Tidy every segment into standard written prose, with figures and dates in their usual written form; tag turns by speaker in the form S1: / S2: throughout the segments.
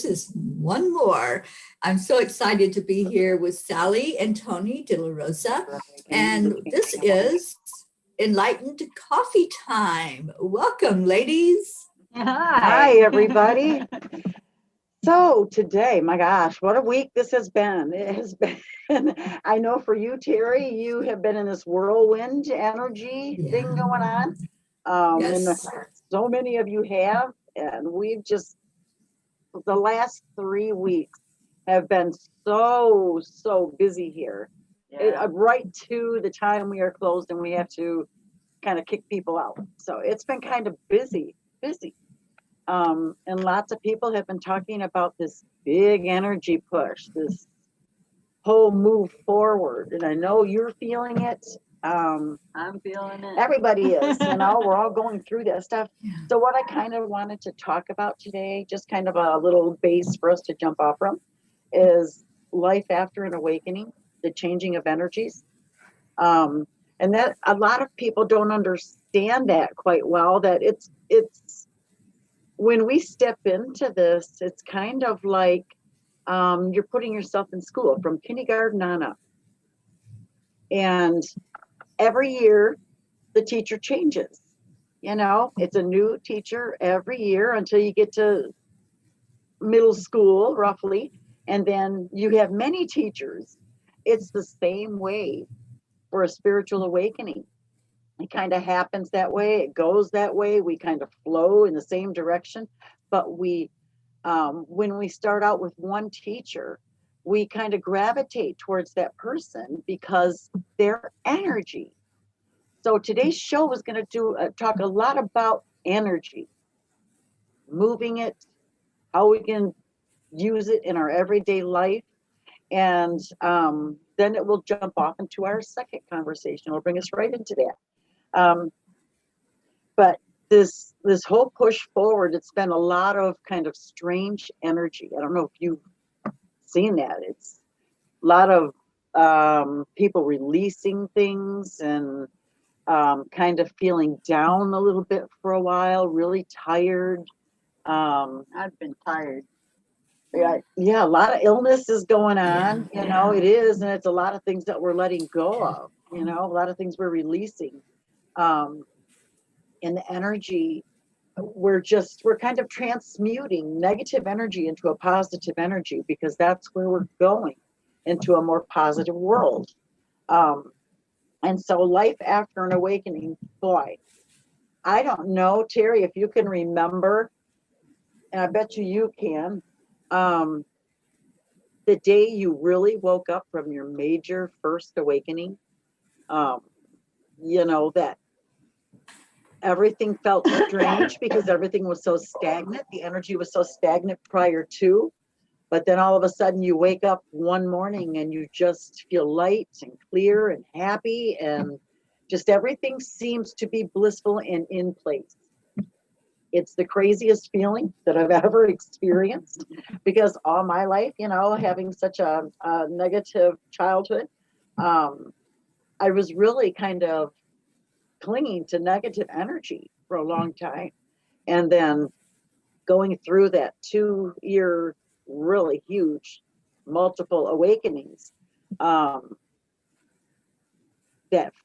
S1: this is one more. I'm so excited to be here with Sally and Tony De la Rosa. And this is Enlightened Coffee Time. Welcome, ladies.
S2: Hi, everybody. So today, my gosh, what a week this has been. It has been, I know for you, Terry, you have been in this whirlwind energy thing going on.
S1: Yes.
S2: And so many of you have, and we've just, the last 3 weeks have been so busy here. Right to the time we are closed and we have to kind of kick people out. So it's been kind of busy. And lots of people have been talking about this big energy push, this whole move forward. And I know you're feeling it.
S3: I'm feeling it.
S2: Everybody is, we're all going through that stuff. So what I kind of wanted to talk about today, just kind of a little base for us to jump off from, is life after an awakening, the changing of energies. And that a lot of people don't understand that quite well, that it's when we step into this, it's kind of like you're putting yourself in school from kindergarten on up. And every year, the teacher changes. It's a new teacher every year until you get to middle school, roughly. And then you have many teachers. It's the same way for a spiritual awakening. It kind of happens that way. It goes that way. We kind of flow in the same direction. But we, when we start out with one teacher, we kind of gravitate towards that person because their energy. So today's show is going to talk a lot about energy, moving it, how we can use it in our everyday life. And then it will jump off into our second conversation. It'll bring us right into that. But this whole push forward, it's been a lot of kind of strange energy. I don't know if you've seen that. It's a lot of people releasing things and kind of feeling down a little bit for a while, really tired.
S3: I've been tired.
S2: Yeah, a lot of illness is going on, it is, and it's a lot of things that we're letting go of, a lot of things we're releasing. And the energy, we're kind of transmuting negative energy into a positive energy, because that's where we're going, into a more positive world. And so life after an awakening, boy, I don't know, Terry, if you can remember, and I bet you can, the day you really woke up from your major first awakening, that everything felt strange because everything was so stagnant. The energy was so stagnant prior to, but then all of a sudden you wake up one morning and you just feel light and clear and happy, and just everything seems to be blissful and in place. It's the craziest feeling that I've ever experienced, because all my life, having such a negative childhood, I was really kind of clinging to negative energy for a long time. And then going through that 2-year, really huge, multiple awakenings, that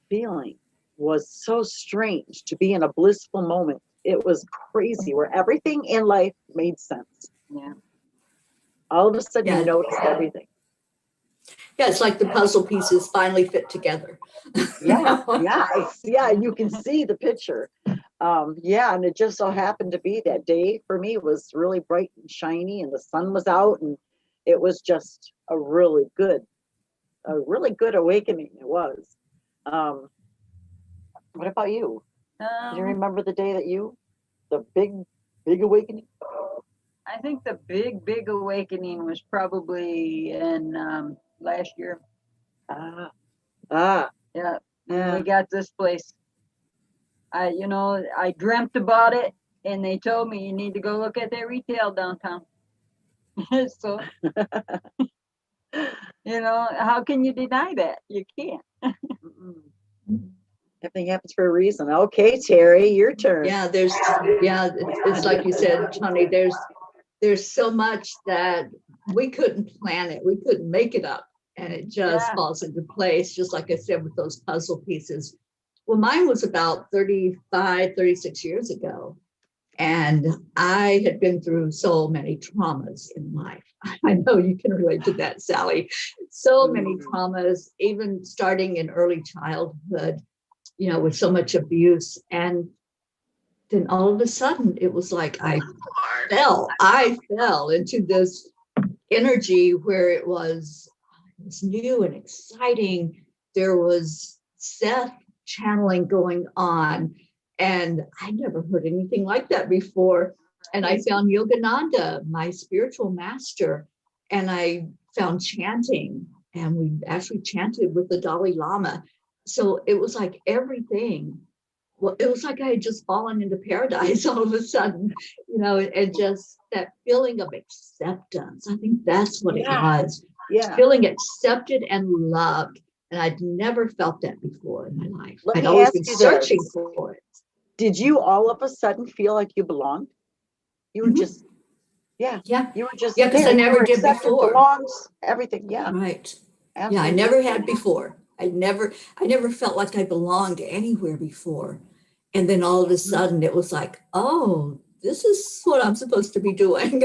S2: feeling was so strange, to be in a blissful moment. It was crazy, where everything in life made sense.
S3: Yeah.
S2: All of a sudden you noticed everything.
S1: Yeah, it's like the puzzle pieces finally fit together.
S2: Yeah, you can see the picture. And it just so happened to be that day for me was really bright and shiny, and the sun was out, and it was just a really good awakening. It was. What about you? Do you remember the day that the big awakening?
S3: I think the big awakening was probably in last year. Yeah. We got this place. I dreamt about it, and they told me you need to go look at that retail downtown. So, how can you deny that? You can't.
S2: Everything happens for a reason. Okay, Terry, your turn.
S1: Yeah, it's like you said, Tony, there's there's so much that we couldn't plan it. We couldn't make it up. And it just falls into place, just like I said, with those puzzle pieces. Well, mine was about 35, 36 years ago. And I had been through so many traumas in life. I know you can relate to that, Sally. So many traumas, even starting in early childhood, with so much abuse. And then all of a sudden, it was like I fell into this energy where it was new and exciting. There was Seth channeling going on, and I never heard anything like that before. And I found Yogananda, my spiritual master, and I found chanting, and we actually chanted with the Dalai Lama. So it was like everything. Well, it was like I had just fallen into paradise all of a sudden, and just that feeling of acceptance. I think that's what it was.
S2: Yeah.
S1: Feeling accepted and loved. And I'd never felt that before in my life.
S2: Let
S1: I'd
S2: me
S1: always
S2: ask
S1: been
S2: you
S1: searching
S2: this.
S1: for it.
S2: Did you all of a sudden feel like you belonged? You were just,
S1: Yeah.
S2: you were just
S1: because I never did before.
S2: Belongs, everything. Yeah.
S1: Right.
S2: Absolutely.
S1: Yeah, I never had before. I never felt like I belonged anywhere before. And then all of a sudden it was like, oh, this is what I'm supposed to be doing.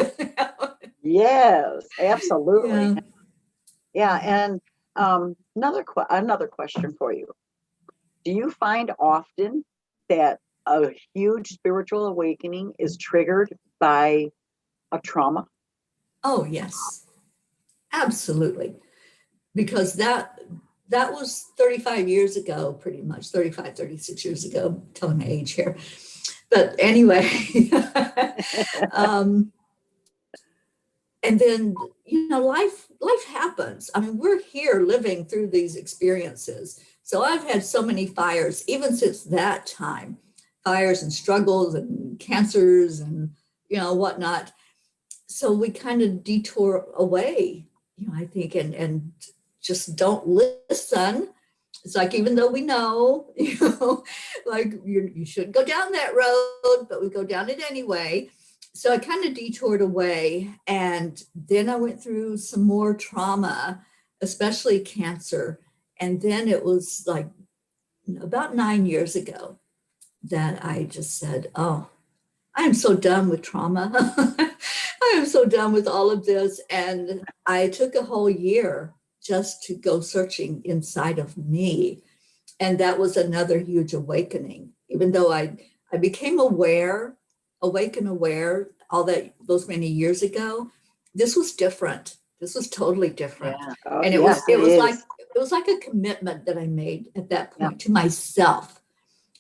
S2: Yes, absolutely.
S1: Yeah.
S2: Yeah. And another question for you. Do you find often that a huge spiritual awakening is triggered by a trauma?
S1: Oh, yes, absolutely. Because that was 35 years ago, pretty much 35, 36 years ago. I'm telling my age here. But anyway, and then, life happens. I mean, we're here living through these experiences. So I've had so many fires, even since that time, fires and struggles and cancers and, whatnot. So we kind of detour away, I think, and just don't listen. It's like, even though we know, like you shouldn't go down that road, but we go down it anyway. So I kind of detoured away. And then I went through some more trauma, especially cancer. And then it was like about 9 years ago that I just said, oh, I am so done with trauma. I am so done with all of this. And I took a whole year just to go searching inside of me. And that was another huge awakening. Even though I became awake and aware all those many years ago, this was different. This was totally different.
S2: Yeah. Oh,
S1: And
S2: yes,
S1: it was
S2: is.
S1: like a commitment that I made at that point to myself.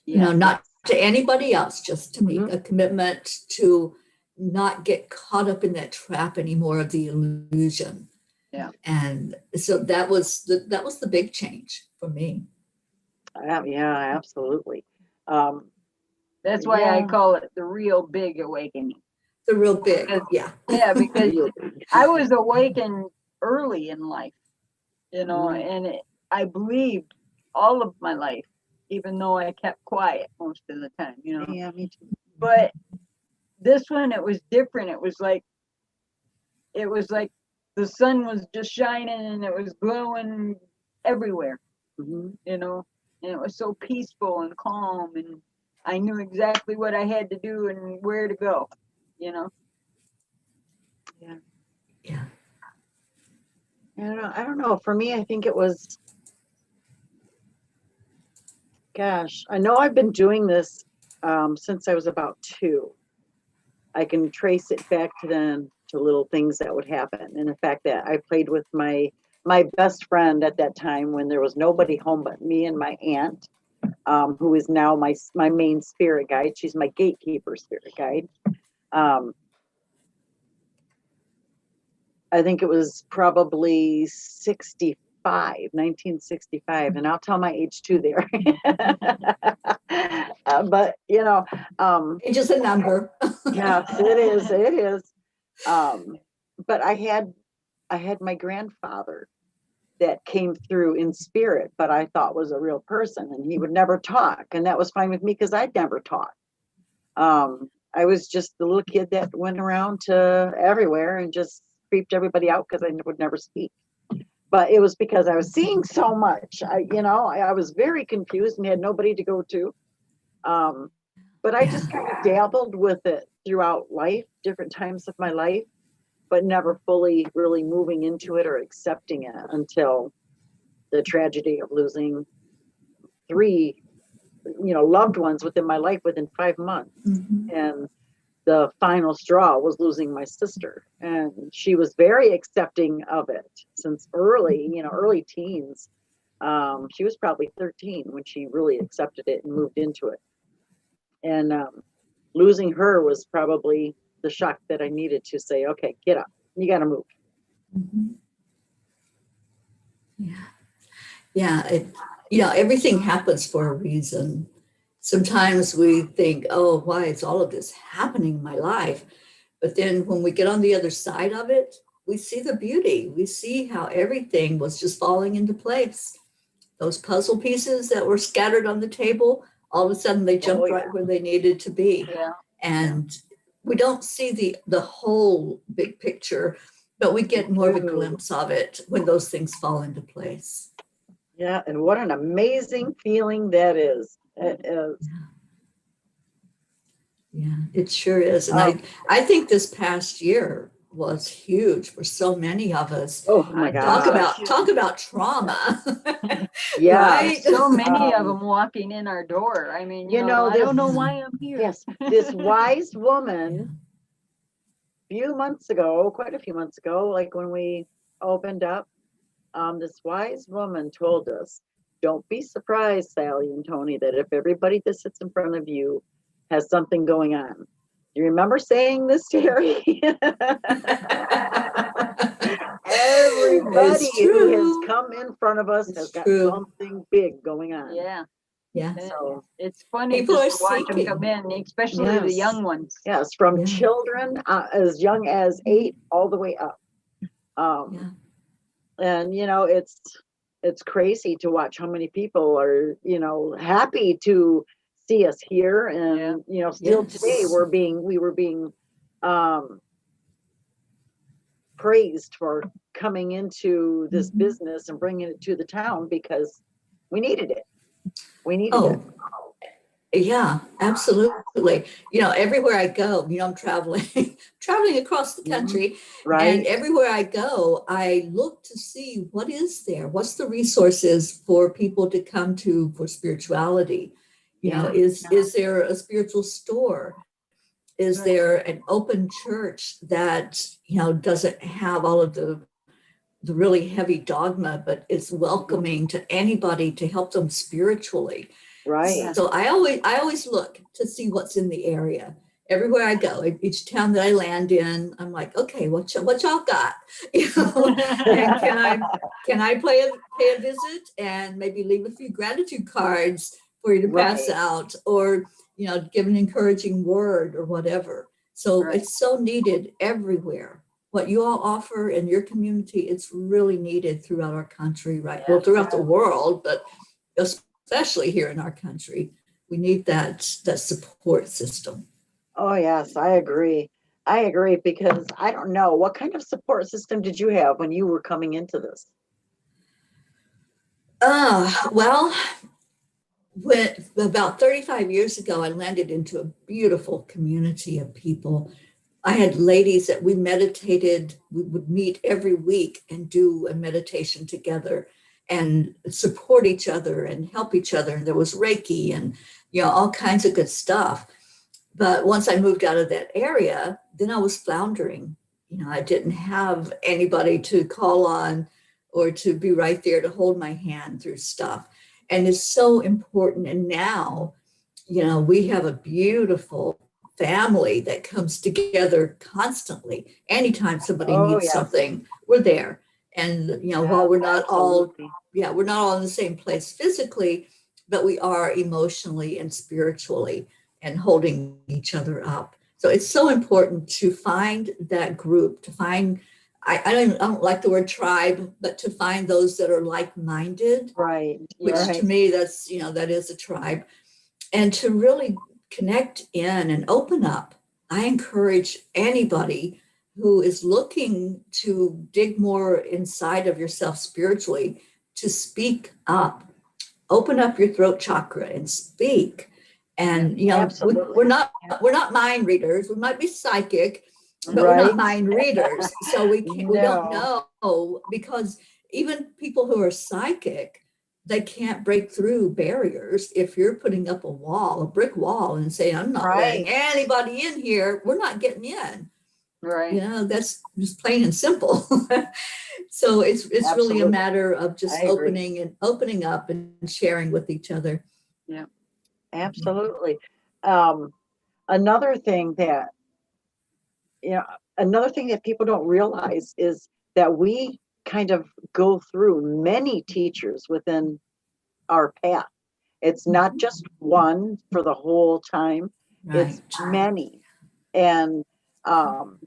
S3: Yeah.
S1: Not to anybody else, just to me, a commitment to not get caught up in that trap anymore of the illusion.
S3: Yeah.
S1: And so that was the big change for me.
S2: Yeah, absolutely.
S3: That's why I call it the real big awakening.
S1: The real big,
S3: Yeah, because I was awakened early in life, and I believed all of my life, even though I kept quiet most of the time,
S2: Yeah, me too.
S3: But this one, it was different. It was like the sun was just shining and it was glowing everywhere, and it was so peaceful and calm, and I knew exactly what I had to do and where to go,
S2: Yeah.
S1: Yeah.
S2: I don't know. For me, I think it was, gosh, I know I've been doing this since I was about 2. I can trace it back to then, to little things that would happen. And the fact that I played with my best friend at that time when there was nobody home but me and my aunt, who is now my main spirit guide. She's my gatekeeper spirit guide. I think it was probably 1965, and I'll tell my age too there. But
S1: It's just a number.
S2: yes, it is. But I had my grandfather that came through in spirit, but I thought was a real person, and he would never talk, and that was fine with me because I'd never talked. I was just the little kid that went around to everywhere and just creeped everybody out because I would never speak. But it was because I was seeing so much. I was very confused and had nobody to go to. But I just kind of dabbled with it throughout life, different times of my life, but never fully really moving into it or accepting it until the tragedy of losing three, loved ones within my life within 5 months.
S1: Mhm.
S2: And the final straw was losing my sister. And she was very accepting of it since early teens. She was probably 13 when she really accepted it and moved into it. And losing her was probably the shock that I needed to say, okay, get up, you got to move.
S1: Mhm. Yeah. Yeah. Everything happens for a reason. Sometimes we think, oh, why is all of this happening in my life? But then when we get on the other side of it, we see the beauty. We see how everything was just falling into place. Those puzzle pieces that were scattered on the table, all of a sudden they jumped right where they needed to be.
S3: Yeah.
S1: And we don't see the whole big picture, but we get more of a glimpse of it when those things fall into place.
S2: Yeah, and what an amazing feeling that is. It is.
S1: Yeah, it sure is. And I think this past year was huge for so many of us.
S2: Oh my
S1: Talk
S2: gosh.
S1: about trauma.
S2: Yeah.
S1: Right?
S3: So many of them walking in our door. I mean, I don't know why I'm here.
S2: Yes, this wise woman, quite a few months ago, like when we opened up, this wise woman told us, don't be surprised, Sally and Tony, that if everybody that sits in front of you has something going on. Do you remember saying this, Terry? Everybody who has come in front of us has got something big going on.
S3: Yeah.
S1: Yeah.
S2: So
S3: it's funny
S1: people
S3: just
S1: are
S3: to watch them come in, especially the young ones.
S2: Yes, from children as young as 8 all the way up. And it's crazy to watch how many people are happy to see us here, and still today we were being praised for coming into this business and bringing it to the town because we needed it. It.
S1: Yeah, absolutely. Everywhere I go, I'm traveling across the country,
S2: right?
S1: And everywhere I go, I look to see what is there, what's the resources for people to come to for spirituality. Is there a spiritual store? Is there an open church that doesn't have all of the really heavy dogma, but is welcoming to anybody to help them spiritually?
S2: Right.
S1: So I always look to see what's in the area. Everywhere I go, each town that I land in, I'm like, okay, what y'all got? And can I pay a visit and maybe leave a few gratitude cards for you to pass out, or give an encouraging word or whatever. So it's so needed everywhere. What you all offer in your community, it's really needed throughout our country, right? Well, throughout the world, but especially here in our country, we need that support system.
S2: Oh yes, I agree because I don't know, what kind of support system did you have when you were coming into this?
S1: Well, when about 35 years ago, I landed into a beautiful community of people. I had ladies that we meditated. We would meet every week and do a meditation together and support each other and help each other. And there was Reiki and all kinds of good stuff. But once I moved out of that area, then I was floundering. I didn't have anybody to call on or to be right there to hold my hand through stuff. And it's so important. And now, we have a beautiful family that comes together constantly. Anytime somebody needs something, we're there. And while we're not all we're not all in the same place physically, but we are emotionally and spiritually and holding each other up. So it's so important to find that group, to find I don't like the word tribe, but to find those that are like-minded,
S2: right?
S1: Which to me, that's that is a tribe, and to really connect in and open up I encourage anybody who is looking to dig more inside of yourself spiritually to speak up. Open up your throat chakra and speak. And
S2: Absolutely.
S1: we're not mind readers. We might be psychic, but we're
S2: Right.
S1: not mind readers. So we don't
S2: No.
S1: know, because even people who are psychic, they can't break through barriers. If you're putting up a wall, a brick wall, and saying, I'm not letting
S2: Right.
S1: anybody in here, we're not getting in.
S3: Right.
S1: That's just plain and simple. So it's really a
S2: Absolutely.
S1: matter of just
S2: I agree.
S1: opening up and sharing with each other.
S3: Yeah.
S2: Absolutely. Um, another thing that, you know, another thing that people don't realize is that we kind of go through many teachers within our path. It's not just one for the whole time, it's
S1: Right.
S2: many. And um,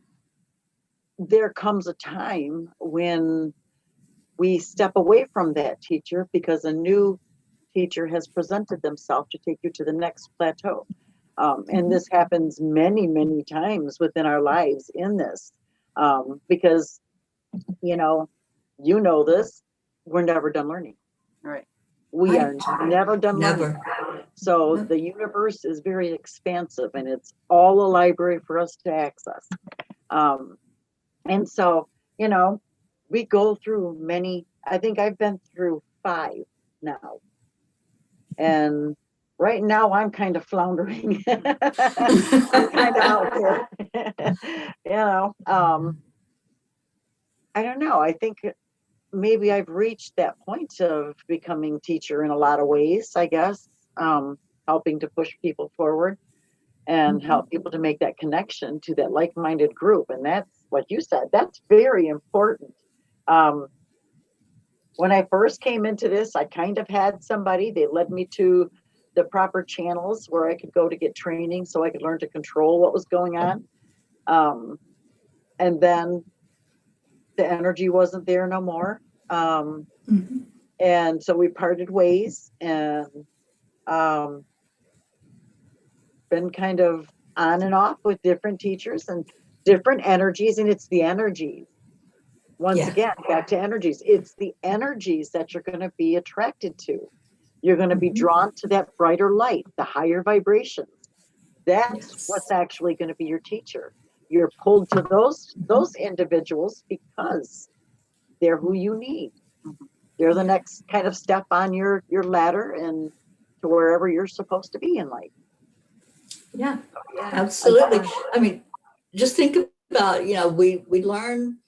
S2: there comes a time when we step away from that teacher because a new teacher has presented themselves to take you to the next plateau. And this happens many, many times within our lives in this, because, you know this, we're never done learning.
S3: Right.
S2: We are
S1: Right.
S2: never done learning.
S1: Never.
S2: So
S1: Yep.
S2: the universe is very expansive and it's all a library for us to access. Um, and so, we go through many, I think I've been through 5 now. And right now I'm kind of floundering. I'm kind of out there. I don't know. I think maybe I've reached that point of becoming teacher in a lot of ways, I guess, helping to push people forward and help people to make that connection to that like-minded group. And that's what you said. That's very important. Um, when I first came into this, I kind of had somebody, they led me to the proper channels where I could go to get training so I could learn to control what was going on. And then the energy wasn't there no more.
S1: Mhm.
S2: And so we parted ways and um, been kind of on and off with different teachers and different energies. And it's the energies. Once
S1: Yeah.
S2: again, back to energies. It's the energies that you're going to be attracted to. You're going to be drawn to that brighter light, the higher vibrations. That's
S1: Yes.
S2: what's actually going to be your teacher. You're pulled to those individuals because they're who you need. They're the next kind of step on your ladder and to wherever you're supposed to be in life.
S1: Yeah.
S2: Yeah,
S1: Absolutely. I mean, just think about, we learn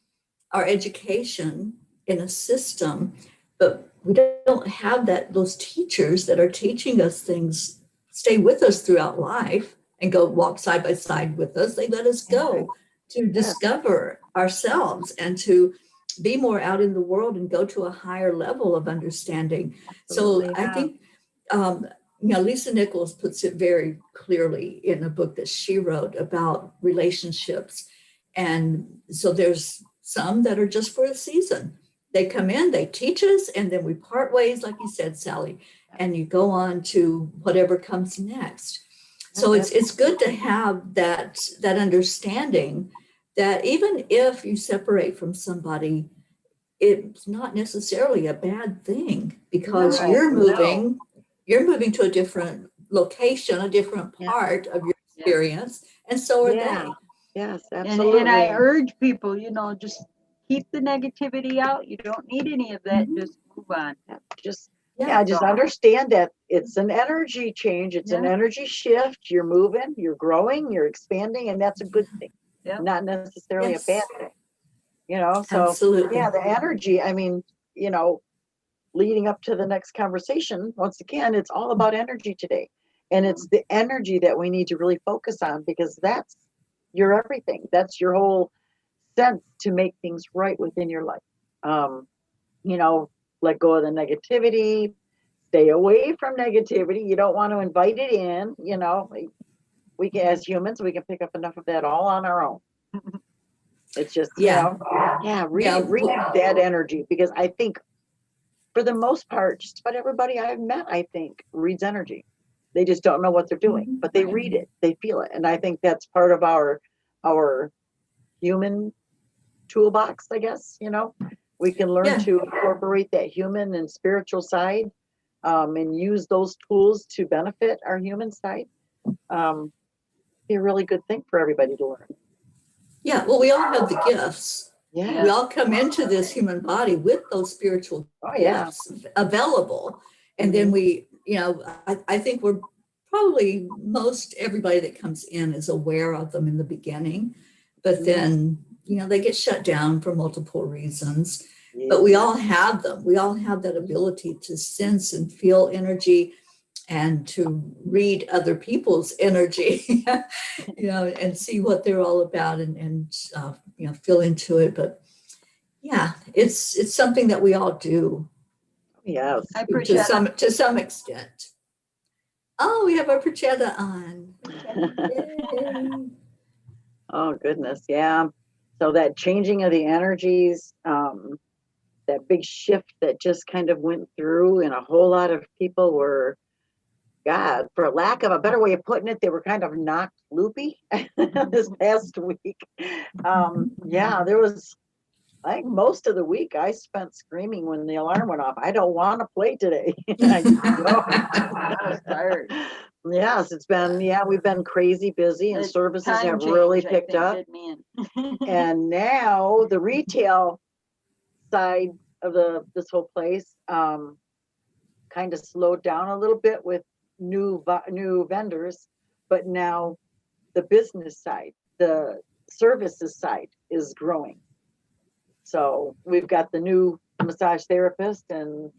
S1: our education in a system, but we don't have those teachers that are teaching us things, stay with us throughout life and go walk side by side with us. They let us go to discover ourselves and to be more out in the world and go to a higher level of understanding. So I think um, Lisa Nichols puts it very clearly in a book that she wrote about relationships. And so there's some that are just for a season. They come in, they teach us, and then we part ways, like you said, Sally, and you go on to whatever comes next. So it's good to have that understanding that even if you separate from somebody, it's not necessarily a bad thing, because you're moving to a different location, a different part of your experience, and so are they.
S2: Yes,
S3: And
S2: absolutely.
S3: I urge people, just keep the negativity out. You don't need any of that. Just move on.
S2: Just
S1: Yeah.
S2: just understand that it's an energy change. It's an energy shift. You're moving, you're growing, you're expanding, and that's a good thing.
S3: Yeah.
S2: Not necessarily a bad thing. So
S1: Absolutely.
S2: the energy, I mean, leading up to the next conversation, once again, it's all about energy today. And it's the energy that we need to really focus on, because that's your everything. That's your whole sense to make things right within your life. Let go of the negativity, stay away from negativity. You don't want to invite it in. We can, as humans, we can pick up enough of that all on our own. It's just, read that energy, because I think for the most part, just about everybody I've met, I think, reads energy. They just don't know what they're doing, but they read it, they feel it. And I think that's part of our human toolbox, I guess, we can learn to incorporate that human and spiritual side, and use those tools to benefit our human side. Be a really good thing for everybody to learn.
S1: Yeah, well, we all have the gifts.
S2: Yeah.
S1: We all come into this human body with those spiritual gifts available. And then we, I think we're probably most everybody that comes in is aware of them in the beginning, but then, they get shut down for multiple reasons. But we all have them. We all have that ability to sense and feel energy and to read other people's energy, and see what they're all about and feel into it. But yeah, it's something that we all do.
S2: Yes.
S1: To some extent. Oh, we have our Prachetta on. Yay.
S2: Oh, goodness. Yeah. So that changing of the energies, that big shift that just kind of went through, and a whole lot of people were, God, for lack of a better way of putting it, they were kind of knocked loopy this past week. There was, I think most of the week I spent screaming when the alarm went off. I don't want to play today. I was tired. Yes, it's been, we've been crazy busy, and services have really picked up. And now the retail side of this whole place kind of slowed down a little bit with new vendors, but now the business side, the services side is growing. So we've got the new massage therapist, and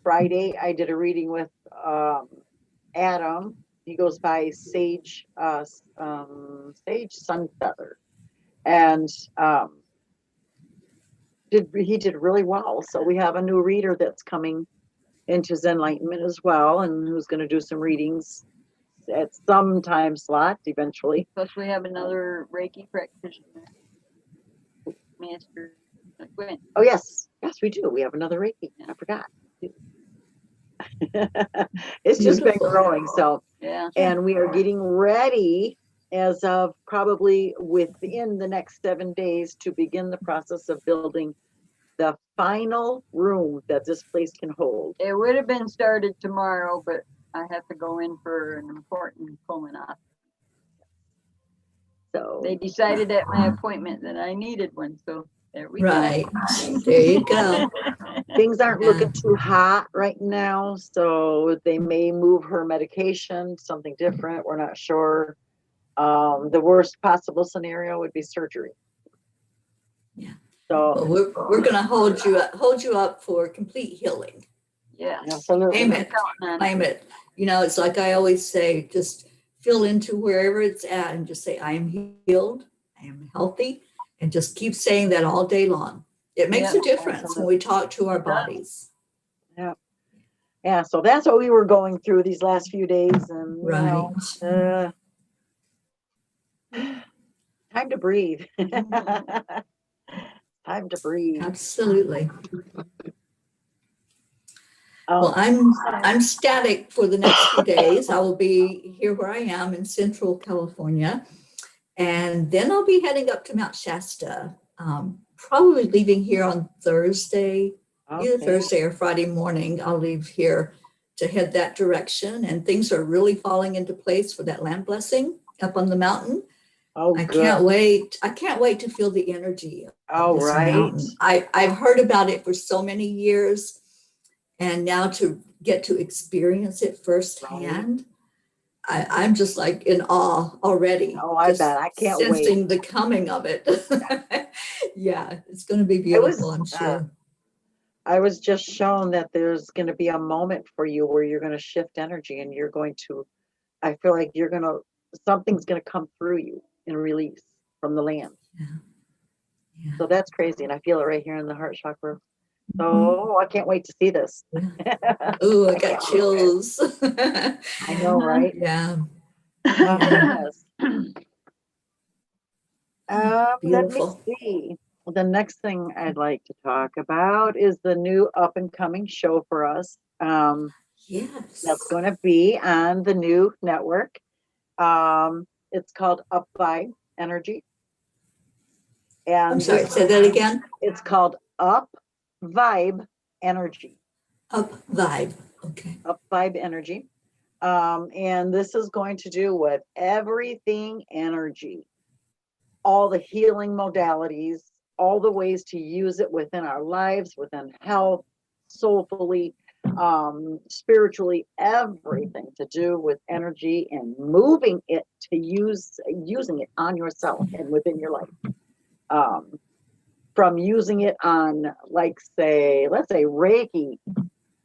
S2: Friday I did a reading with Adam. He goes by Sage Sunfeather, and he did really well. So we have a new reader that's coming into Zenlightenment as well, and who's going to do some readings at some time slot eventually.
S3: Plus, we have another Reiki practitioner, Master Gwen.
S2: Oh yes, we do. We have another Reiki. I forgot. It's just been growing. So and we are getting ready as of probably within the next 7 days to begin the process of building the final room that this place can hold.
S3: It would have been started tomorrow, but I have to go in for an important colonoscopy. So they decided at my appointment that I needed one. So there we
S1: go. There you go.
S2: Things aren't looking too hot right now, so they may move her medication, something different. We're not sure. The worst possible scenario would be surgery.
S1: Yeah.
S2: So
S1: we're going to hold you up for complete healing.
S3: Yeah,
S2: absolutely.
S1: Claim it. It's like I always say, just feel into wherever it's at and just say, I am healed, I am healthy, and just keep saying that all day long. It makes a difference when we talk to our bodies.
S2: Yeah. Yeah. So that's what we were going through these last few days, and time to breathe. Time to breathe.
S1: Absolutely. Well, I'm static for the next few days. I will be here where I am in Central California, and then I'll be heading up to Mount Shasta. Probably leaving here on Thursday, either Thursday or Friday morning. I'll leave here to head that direction, and things are really falling into place for that land blessing up on the mountain. I can't wait. I can't wait to feel the energy of this mountain. I've heard about it for so many years, and now to get to experience it firsthand, I'm just like in awe already.
S2: Oh, I bet. I can't wait.
S1: Sensing the coming of it. Yeah, it's going to be beautiful, I'm sure.
S2: I was just shown that there's going to be a moment for you where you're going to shift energy, and you're going to, I feel like something's going to come through you and release from the land. Yeah. So that's crazy. And I feel it right here in the heart chakra. So I can't wait to see this.
S1: Oh, I got chills.
S2: I know, right?
S1: Yeah.
S2: Yes. Let me see. The next thing I'd like to talk about is the new up and coming show for us.
S1: Yes.
S2: That's going to be on the new network. It's called Up Vibe Energy. And
S1: I'm sorry, say that again.
S2: It's called Up Vibe Energy.
S1: Up vibe. Okay.
S2: Up Vibe Energy. And this is going to do with everything energy, all the healing modalities, all the ways to use it within our lives, within health, soulfully, spiritually, everything to do with energy and moving it to using it on yourself and within your life. From using it on, like, let's say Reiki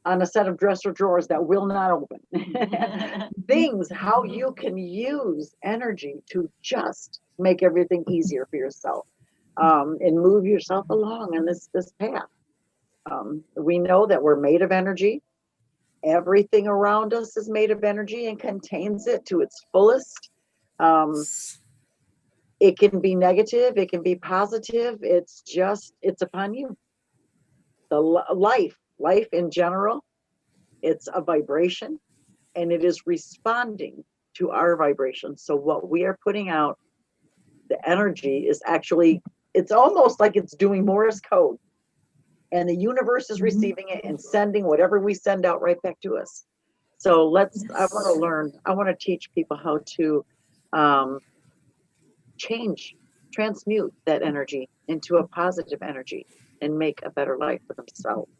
S2: on a set of dresser drawers that will not open. Things, how you can use energy to just make everything easier for yourself, and move yourself along in this path. We know that we're made of energy. Everything around us is made of energy and contains it to its fullest. It can be negative, it can be positive. It's upon you. The life in general, it's a vibration, and it is responding to our vibration. So what we are putting out, the energy is actually, it's almost like it's doing Morse code, and the universe is receiving it and sending whatever we send out right back to us. So I want to teach people how to transmute that energy into a positive energy and make a better life for themselves.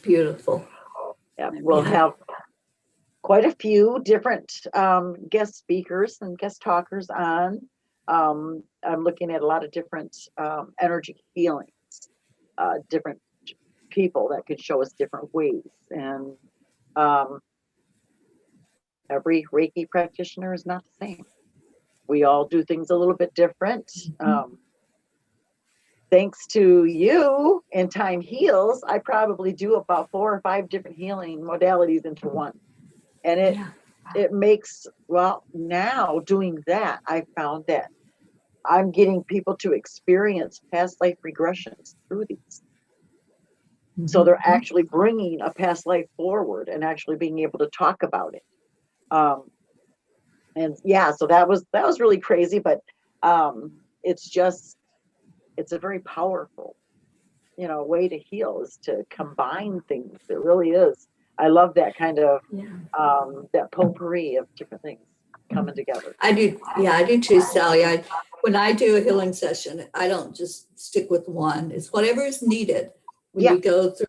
S1: Beautiful.
S2: Yeah, we'll have quite a few different guest speakers and guest talkers on. I'm looking at a lot of different energy healings, different people that could show us different ways. And every Reiki practitioner is not the same. We all do things a little bit different. Thanks to you and Time Heals, I probably do about 4 or 5 different healing modalities into one. And it makes, now doing that, I found that I'm getting people to experience past life regressions through these. So they're actually bringing a past life forward and actually being able to talk about it. So that was really crazy, but it's a very powerful, way to heal, is to combine things. It really is. I love that kind of that potpourri of different things coming together.
S1: I do too, Sally. When I do a healing session, I don't just stick with one. It's whatever is needed when you go through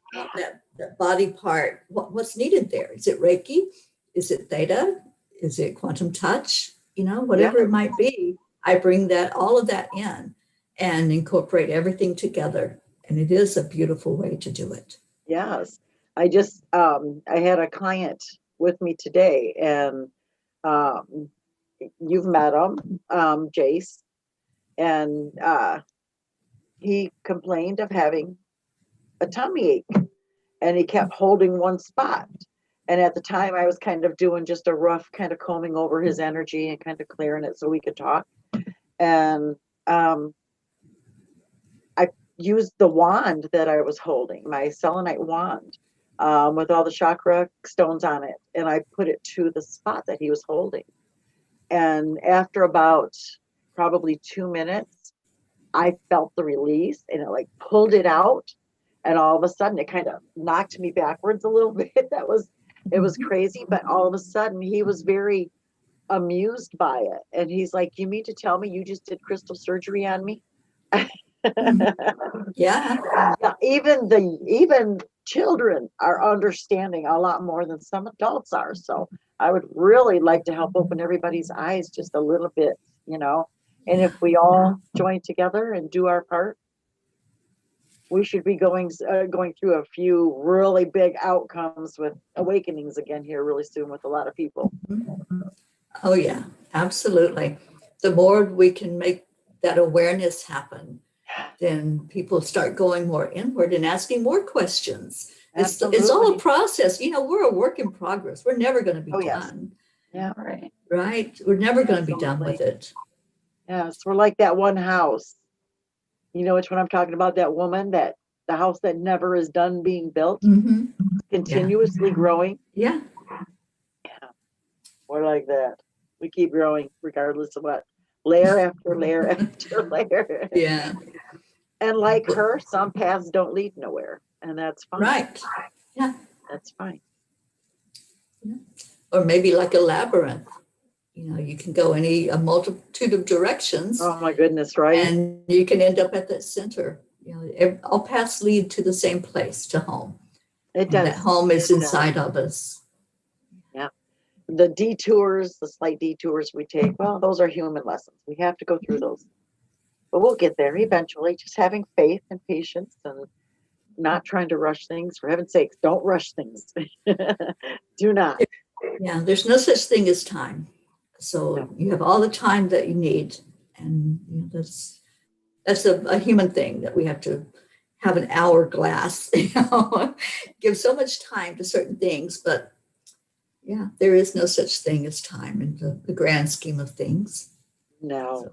S1: that body part. What's needed there? Is it Reiki? Is it Theta? Is it quantum touch? Whatever it might be, I bring all of that in and incorporate everything together. And it is a beautiful way to do it.
S2: Yes. I just, I had a client with me today, and you've met him, Jace, and he complained of having a tummy ache, and he kept holding one spot. And at the time, I was kind of doing just a rough kind of combing over his energy and kind of clearing it so we could talk. And I used the wand that I was holding, my selenite wand, with all the chakra stones on it, and I put it to the spot that he was holding. And after about probably 2 minutes, I felt the release, and it like pulled it out, and all of a sudden it kind of knocked me backwards a little bit. It was crazy, but all of a sudden he was very amused by it, and he's like, "You mean to tell me you just did crystal surgery on me?"
S1: Yeah.
S2: Even children are understanding a lot more than some adults are. So I would really like to help open everybody's eyes just a little bit, and if we all join together and do our part, we should be going through a few really big outcomes with awakenings again here really soon with a lot of people.
S1: Oh yeah, absolutely. The more we can make that awareness happen, then people start going more inward and asking more questions. It's all a process. We're a work in progress. We're never going to be done.
S2: Yeah, right.
S1: Right? We're never going to be done with it.
S2: Yes, we're like that one house. You know which one I'm talking about? That woman that the house that never is done being built,
S1: Mm-hmm.
S2: continuously growing.
S1: Yeah.
S2: We're like that. We keep growing regardless of what. Layer after layer after layer.
S1: Yeah.
S2: And like her, some paths don't lead nowhere. And that's fine.
S1: Right. Yeah.
S2: That's fine.
S1: Or maybe like a labyrinth. You can go a multitude of directions.
S2: Oh my goodness, right?
S1: And you can end up at that center. All paths lead to the same place, to home.
S2: It does.
S1: That home is inside of us.
S2: Yeah. The detours, the slight detours we take, well, those are human lessons. We have to go through those. But we'll get there eventually, just having faith and patience and not trying to rush things. For heaven's sakes, don't rush things. Do not.
S1: Yeah, there's no such thing as time. So you have all the time that you need. And that's a human thing, that we have to have an hourglass, give so much time to certain things. But yeah, there is no such thing as time in the grand scheme of things.
S2: No.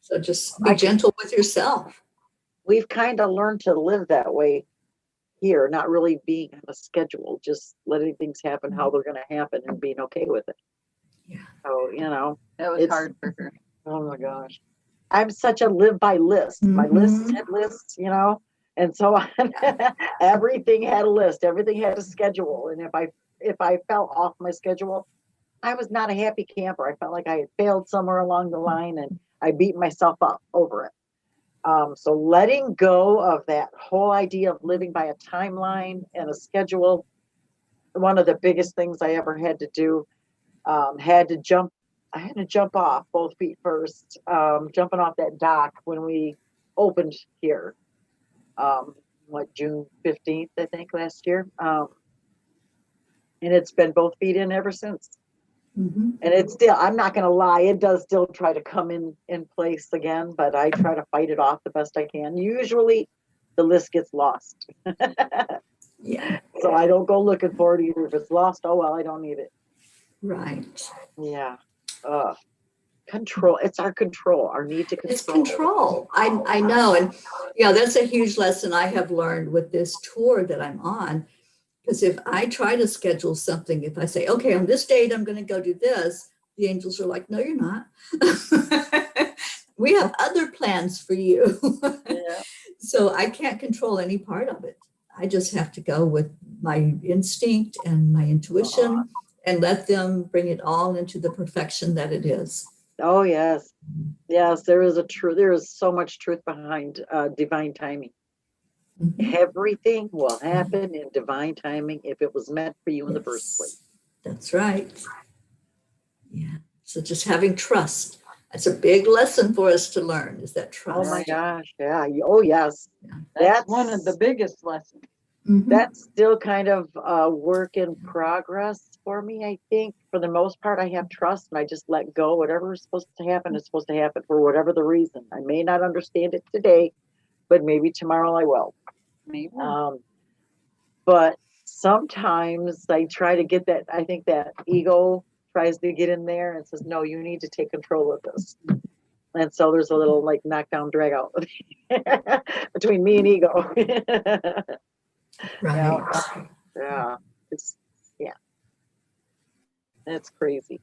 S1: So just be gentle with yourself.
S2: We've kind of learned to live that way here, not really being on a schedule, just letting things happen how they're going to happen and being okay with it.
S1: Yeah.
S2: So,
S3: That was hard for her.
S2: Oh my gosh. I'm such a live by list. My lists had lists, and so on. Everything had a list. Everything had a schedule. And if I fell off my schedule, I was not a happy camper. I felt like I had failed somewhere along the line, and I beat myself up over it. So letting go of that whole idea of living by a timeline and a schedule, one of the biggest things I ever had to do, I had to jump off both feet first, jumping off that dock when we opened here, June 15th, I think, last year. And it's been both feet in ever since.
S1: Mm-hmm.
S2: And it's still, I'm not going to lie, it does still try to come in place again, but I try to fight it off the best I can. Usually the list gets lost.
S1: Yeah.
S2: So I don't go looking for it either. If it's lost, oh well, I don't need it.
S1: Right.
S2: Yeah. Control. It's our control, our need to control.
S1: It's control. I know. And that's a huge lesson I have learned with this tour that I'm on. Because if I try to schedule something, if I say, okay, on this date, I'm going to go do this, the angels are like, no, you're not. We have other plans for you.
S2: Yeah.
S1: So I can't control any part of it. I just have to go with my instinct and my intuition and let them bring it all into the perfection that it is.
S2: Oh, yes. Yes, there is so much truth behind divine timing. Mm-hmm. Everything will happen in divine timing if it was meant for you in the first place.
S1: That's right. Yeah. So just having trust. That's a big lesson for us to learn, is that trust.
S2: Oh my gosh. Yeah. Oh, yes.
S3: Yeah. That's one of the biggest lessons.
S2: Mm-hmm. That's still kind of a work in progress for me, I think. For the most part, I have trust and I just let go. Whatever is supposed to happen is supposed to happen for whatever the reason. I may not understand it today, but maybe tomorrow I will.
S3: Maybe.
S2: But sometimes I try to get that. I think that ego tries to get in there and says, no, you need to take control of this. And so there's a little knockdown, drag out between me and ego.
S1: Right.
S2: Yeah. It's crazy.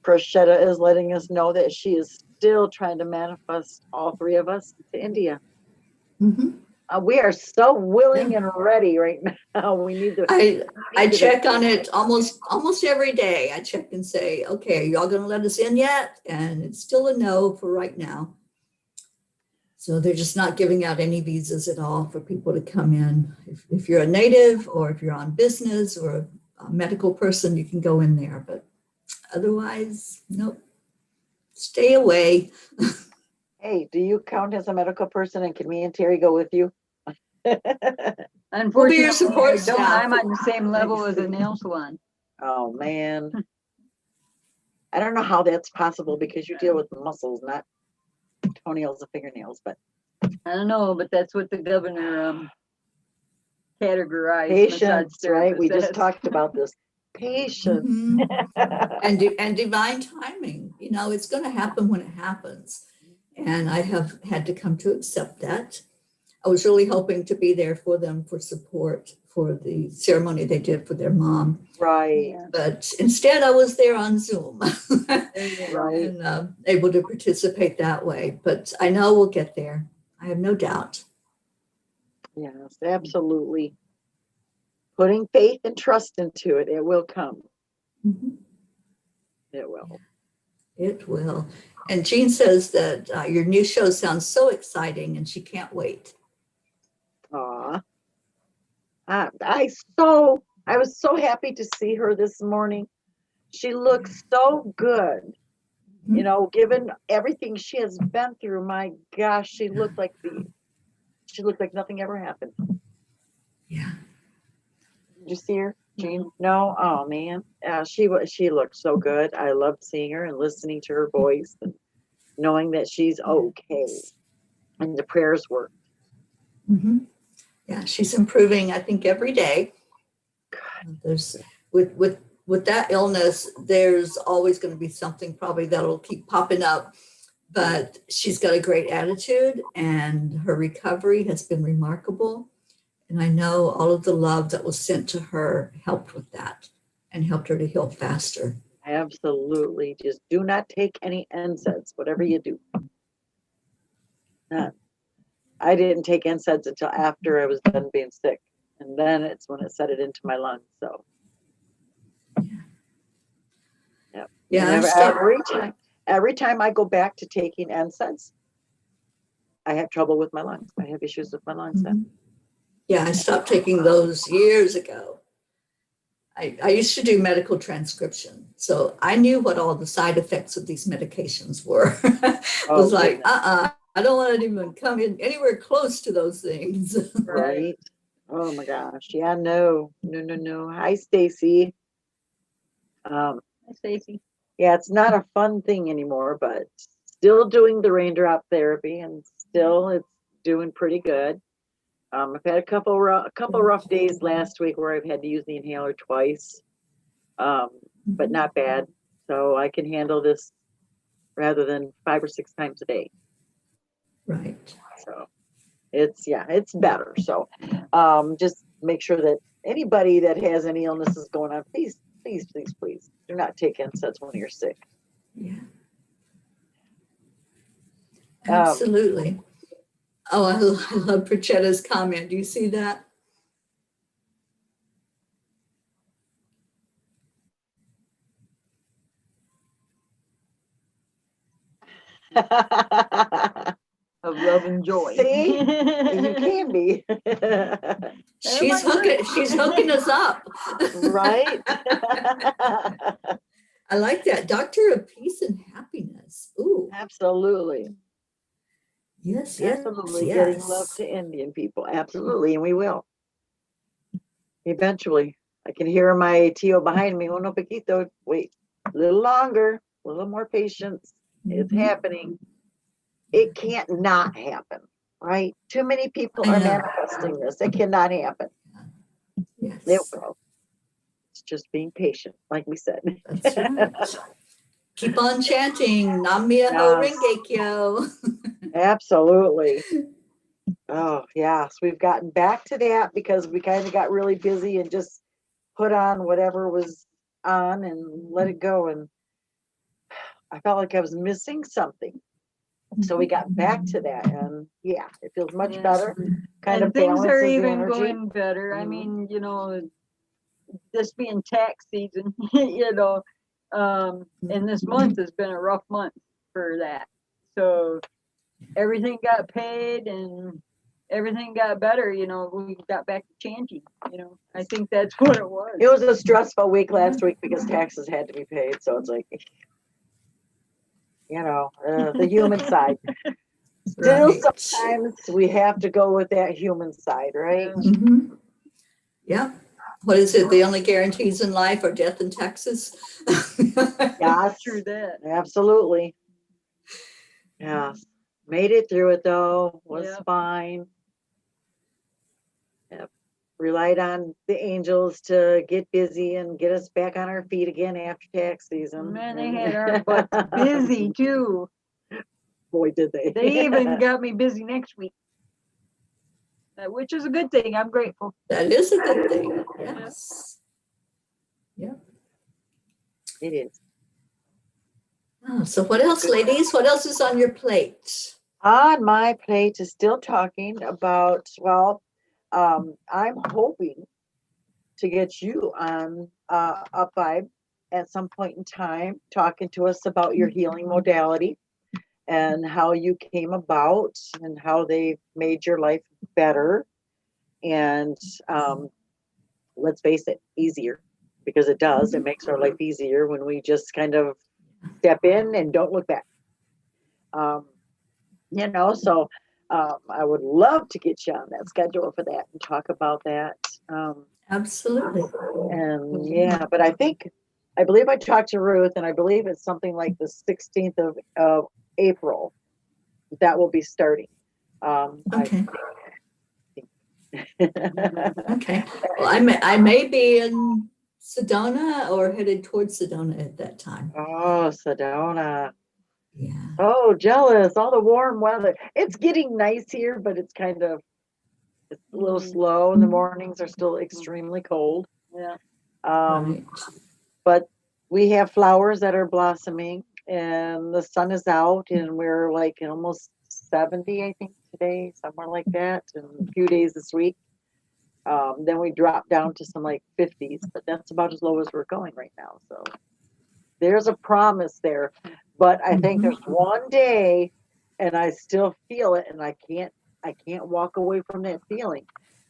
S2: Prashetta is letting us know that she is still trying to manifest all three of us to India.
S1: Mm-hmm.
S2: We are so willing and ready right now. We need to.
S1: I check on it almost every day. I check and say, okay, are y'all going to let us in yet? And it's still a no for right now. So they're just not giving out any visas at all for people to come in. If you're a native or if you're on business or a medical person, you can go in there. But otherwise, nope. Stay away.
S2: Hey, do you count as a medical person, and can me and Terry go with you?
S3: Unfortunately,
S1: we'll be your support staff.
S3: I'm on the same level as a nail salon.
S2: Oh man, I don't know how that's possible because you deal with muscles, not toenails or fingernails. But
S3: I don't know, but that's what the governor categorized.
S2: Patience, right? We just talked about this. Patience.
S1: Mm-hmm. and divine timing. It's going to happen when it happens. And I have had to come to accept that. I was really hoping to be there for them for support for the ceremony they did for their mom.
S2: Right.
S3: Yeah.
S1: But instead, I was there on Zoom
S3: There you go.
S2: Right.
S1: and able to participate that way. But I know we'll get there. I have no doubt.
S2: Yes, absolutely. Putting faith and trust into it, it will come.
S1: Mhm.
S2: It will.
S1: It will. And Jean says that your new show sounds so exciting and she can't wait.
S2: Aw. I was so happy to see her this morning. She looks so good. You know, given everything she has been through, my gosh, she looked like nothing ever happened.
S1: Yeah.
S2: Did you see her, Jean? No? Oh man. She looked so good. I loved seeing her and listening to her voice and knowing that she's okay. And the prayers work.
S1: Mm-hmm. Yeah, she's improving, I think, every day. There's with that illness, there's always going to be something probably that'll keep popping up. But she's got a great attitude and her recovery has been remarkable. And I know all of the love that was sent to her helped with that and helped her to heal faster.
S2: Absolutely. Just do not take any NSAIDs, whatever you do. None. I didn't take NSAIDs until after I was done being sick. And then it's when it set it into my lungs. So, yeah.
S1: Yeah,
S2: And every time I go back to taking NSAIDs, I have trouble with my lungs. I have issues with my lungs then.
S1: Yeah, I stopped taking those years ago. I used to do medical transcription, so I knew what all the side effects of these medications were. I was like, I don't want to even come in anywhere close to those things.
S2: Right. Oh my gosh. Yeah, no. Hi, Stacy.
S3: Hi, Stacy.
S2: Yeah, it's not a fun thing anymore, but still doing the raindrop therapy and still it's doing pretty good. I've had a couple rough days last week where I've had to use the inhaler twice, but not bad. So I can handle this rather than 5 or 6 times a day.
S1: Right.
S2: So it's better. So just make sure that anybody that has any illnesses going on, please do not take NSAIDs when you're sick.
S1: Yeah. Absolutely. Oh, I love Prachetta's comment. Do you see that?
S3: Of love and joy.
S2: See, you can be.
S1: She's hooking us up.
S2: Right.
S1: I like that. Doctor of Peace and Happiness. Ooh.
S2: Absolutely.
S1: Yes.
S2: Absolutely. Getting love to Indian people. Absolutely. And we will. Eventually. I can hear my Tio behind me. Oh no, Paquito. Wait. A little longer. A little more patience. It's happening. It can't not happen. Right? Too many people are manifesting this. It cannot happen.
S1: Yes.
S2: It will. It's just being patient, like we said.
S1: That's right. Keep on chanting Nam Myoho Renge Kyo.
S2: Absolutely. Oh, yes. We've gotten back to that because we kind of got really busy and just put on whatever was on and let it go. And I felt like I was missing something. So we got back to that. And yeah, it feels much better. Kind of
S3: things are
S2: balances the
S3: even
S2: energy.
S3: going better. I mean, you know, this being tax season, you know, and this month has been a rough month for that. So everything got paid and everything got better, you know, we got back to chanting, you know. I think that's what it was.
S2: It was a stressful week last week because taxes had to be paid. So it's like, you know, the human side. Still, sometimes we have to go with that human side, right?
S1: Mm-hmm. Yeah. What is it? The only guarantees in life are death and taxes.
S2: Yeah,
S3: True that.
S2: Absolutely. Yes. Made it through it though. Was fine. Yep. Relied on the angels to get busy and get us back on our feet again after tax season.
S3: Man, they had our butts busy too.
S2: Boy, did they.
S3: They even got me busy next week, which is a good thing. I'm grateful.
S1: That is a good thing. Yes. Yeah.
S2: It is.
S1: Oh, so what else, ladies? What else is on your plate?
S2: On my plate is still talking about, well, I'm hoping to get you on a vibe at some point in time, talking to us about your healing modality and how you came about and how they made your life better. And let's face it, easier, because it does. It makes our life easier when we just kind of step in and don't look back. So I would love to get you on that schedule for that and talk about that.
S1: Absolutely.
S2: And yeah, but I believe I talked to Ruth, and I believe it's something like the 16th of April that will be starting.
S1: Okay. Okay. Well, I may be in Sedona or headed towards Sedona at that time.
S2: Oh, Sedona.
S1: Yeah.
S2: Oh, jealous. All the warm weather. It's getting nice here, but it's a little slow, and the mornings are still extremely cold.
S3: Yeah.
S1: Right.
S2: But we have flowers that are blossoming, and the sun is out, and we're like almost 70, I think, today, somewhere like that, and a few days this week. Then we drop down to some like 50s, but that's about as low as we're going right now. So there's a promise there. But I think there's one day, and I still feel it, and I can't walk away from that feeling,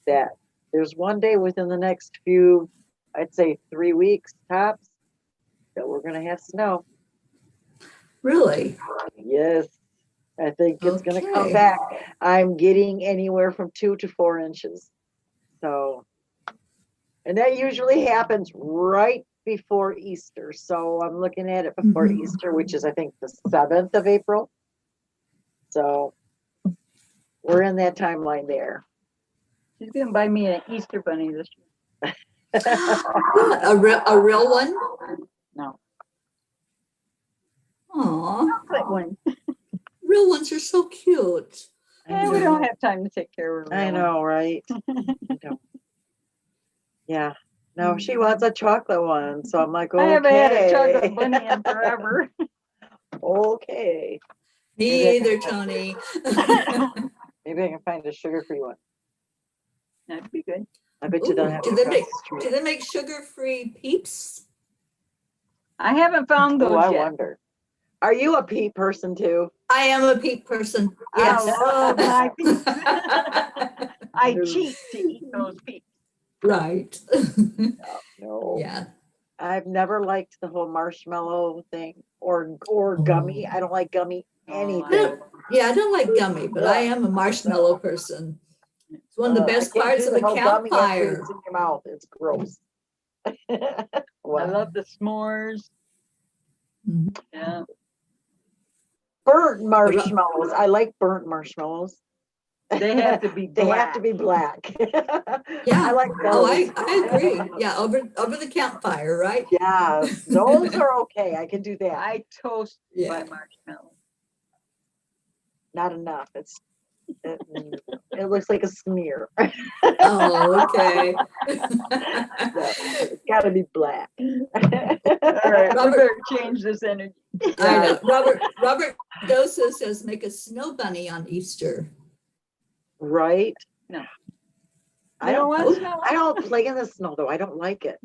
S2: that there's one day within the next few, I'd say 3 weeks tops, that we're gonna have snow.
S1: Really?
S2: Yes, I think it's gonna come
S1: Okay.
S2: back. I'm getting anywhere from 2 to 4 inches. So, and that usually happens right before Easter. So I'm looking at it before Easter, which is I think the 7th of April. So we're in that timeline there.
S3: She's gonna buy me an Easter bunny this year.
S1: A real one?
S3: No.
S1: Aw.
S3: Chocolate one.
S1: Real ones are so cute.
S3: Yeah, we don't have time to take care of her.
S2: I know, right? I don't. Yeah. No, she wants a chocolate one. So I'm like, okay.
S3: I haven't had a chocolate bunny in forever.
S2: Okay.
S1: Me either, Tony.
S2: Maybe I can find a sugar-free one.
S3: That'd be good.
S2: I bet you they'll have
S1: do they make sugar-free Peeps?
S3: I haven't found those
S2: I
S3: yet.
S2: wonder. Are you a Peep person too?
S1: I am a Peep person. Yes.
S3: I love my Peeps. I cheat to eat those Peeps.
S1: Right.
S2: No.
S1: Yeah.
S2: I've never liked the whole marshmallow thing or gummy. I don't like gummy anything.
S1: I don't like gummy, but I am a marshmallow person. It's one of the best
S2: I can't
S1: parts
S2: do
S1: of
S2: the
S1: a
S2: whole gummy after
S1: campfire.
S2: it's in your mouth. It's gross.
S3: I love the s'mores.
S1: Mhm.
S3: Yeah.
S2: Burnt marshmallows. I like burnt marshmallows.
S3: They have to be black.
S2: They have to be black.
S1: Yeah.
S2: I like those.
S1: Oh, I agree. Yeah, over the campfire, right?
S2: Yes, those are okay. I can do that.
S3: I toast
S1: Yeah.
S3: my marshmallow.
S2: Not enough. It looks like a smear.
S1: Oh, okay.
S2: It's got to be black.
S3: All right, we better change this energy.
S1: I know. Robert Dosa says make a snow bunny on Easter.
S2: Right?
S3: No.
S2: I don't play in the snow though. I don't like it.